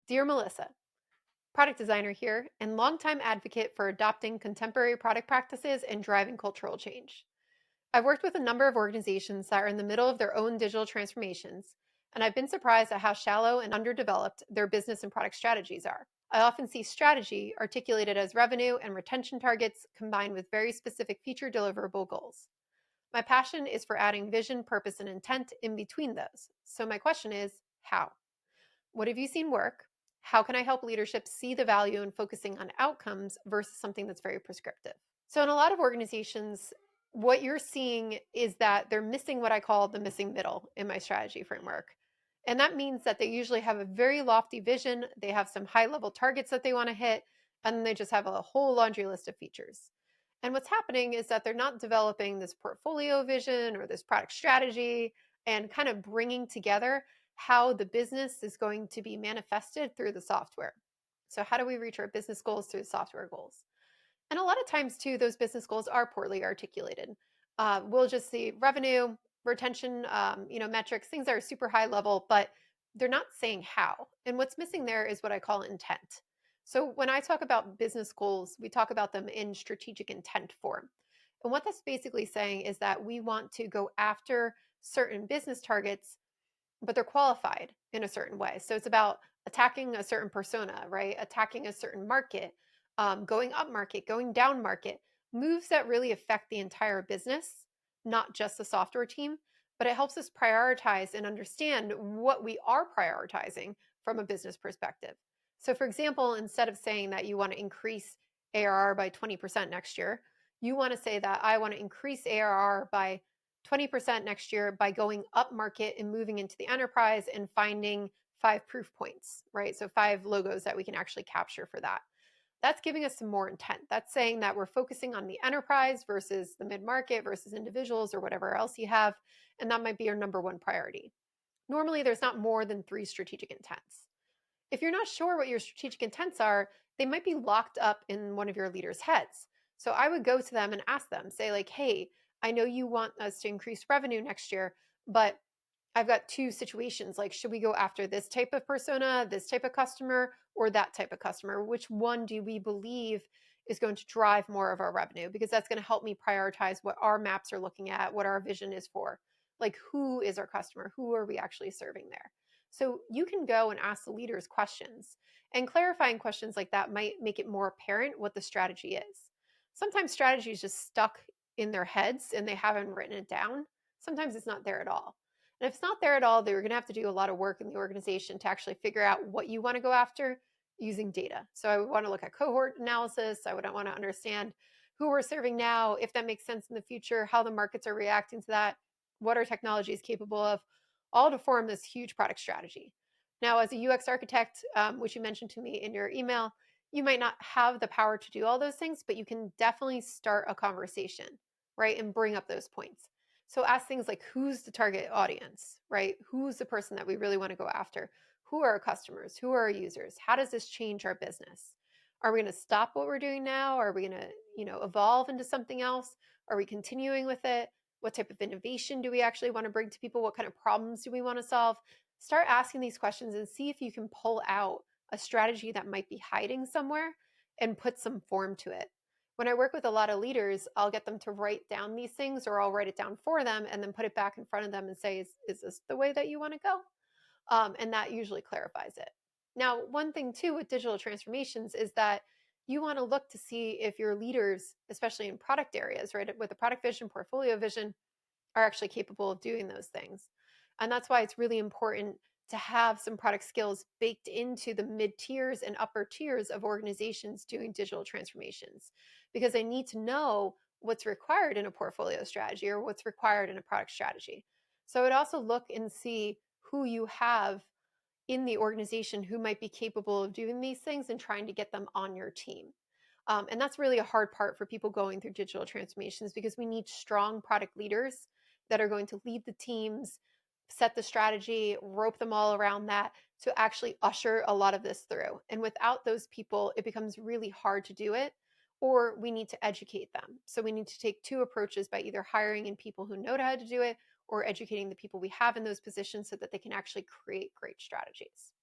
Dear Melissa, product designer here and longtime advocate for adopting contemporary product practices and driving cultural change. I've worked with a number of organizations that are in the middle of their own digital transformations, and I've been surprised at how shallow and underdeveloped their business and product strategies are. I often see strategy articulated as revenue and retention targets combined with very specific feature deliverable goals. My passion is for adding vision, purpose, and intent in between those. So, my question is how? What have you seen work? How can I help leadership see the value in focusing on outcomes versus something that's very prescriptive? So, in a lot of organizations, what you're seeing is that they're missing what I call the missing middle in my strategy framework. And that means that they usually have a very lofty vision, they have some high level targets that they want to hit, and then they just have a whole laundry list of features. And what's happening is that they're not developing this portfolio vision or this product strategy and kind of bringing together how the business is going to be manifested through the software. So, how do we reach our business goals through the software goals? And a lot of times, too, those business goals are poorly articulated. We'll just see revenue, retention, metrics, things that are super high level, but they're not saying how. And what's missing there is what I call intent. So when I talk about business goals, we talk about them in strategic intent form. And what that's basically saying is that we want to go after certain business targets, but they're qualified in a certain way. So it's about attacking a certain persona, right? Attacking a certain market, going up market, going down market, moves that really affect the entire business, not just the software team, but it helps us prioritize and understand what we are prioritizing from a business perspective. So, for example, instead of saying that you want to increase ARR by 20% next year, you want to say that I want to increase ARR by 20% next year by going up market and moving into the enterprise and finding 5 proof points, right? So 5 logos that we can actually capture for that. That's giving us some more intent. That's saying that we're focusing on the enterprise versus the mid market versus individuals or whatever else you have. And that might be your number one priority. Normally, there's not more than 3 strategic intents. If you're not sure what your strategic intents are, they might be locked up in one of your leaders' heads. So I would go to them and ask them, say, like, hey, I know you want us to increase revenue next year, but I've got 2 situations. Like, should we go after this type of persona, this type of customer, or that type of customer? Which one do we believe is going to drive more of our revenue? Because that's going to help me prioritize what our maps are looking at, what our vision is for. Like, who is our customer? Who are we actually serving there? So you can go and ask the leaders questions, and clarifying questions like that might make it more apparent what the strategy is. Sometimes strategy is just stuck in their heads and they haven't written it down. Sometimes it's not there at all. And if it's not there at all, they're going to have to do a lot of work in the organization to actually figure out what you want to go after using data. So I would want to look at cohort analysis. I would want to understand who we're serving now, if that makes sense in the future, how the markets are reacting to that, what our technology is capable of, all to form this huge product strategy. Now, as a UX architect, which you mentioned to me in your email, you might not have the power to do all those things, but you can definitely start a conversation, right? And bring up those points. So ask things like, who's the target audience, right? Who's the person that we really want to go after? Who are our customers? Who are our users? How does this change our business? Are we going to stop what we're doing now? Are we going to, evolve into something else? Are we continuing with it? What type of innovation do we actually want to bring to people? What kind of problems do we want to solve? Start asking these questions and see if you can pull out a strategy that might be hiding somewhere and put some form to it. When I work with a lot of leaders, I'll get them to write down these things, or I'll write it down for them and then put it back in front of them and say, is this the way that you want to go? And that usually clarifies it. Now, one thing too with digital transformations is that you want to look to see if your leaders, especially in product areas, right, with the product vision, portfolio vision, are actually capable of doing those things. And that's why it's really important to have some product skills baked into the mid tiers and upper tiers of organizations doing digital transformations, because they need to know what's required in a portfolio strategy or what's required in a product strategy. So I would also look and see who you have in the organization who might be capable of doing these things and trying to get them on your team. And that's really a hard part for people going through digital transformations, because we need strong product leaders that are going to lead the teams, set the strategy, rope them all around that to actually usher a lot of this through. And without those people, it becomes really hard to do it, or we need to educate them. So we need to take 2 approaches by either hiring in people who know how to do it or educating the people we have in those positions so that they can actually create great strategies.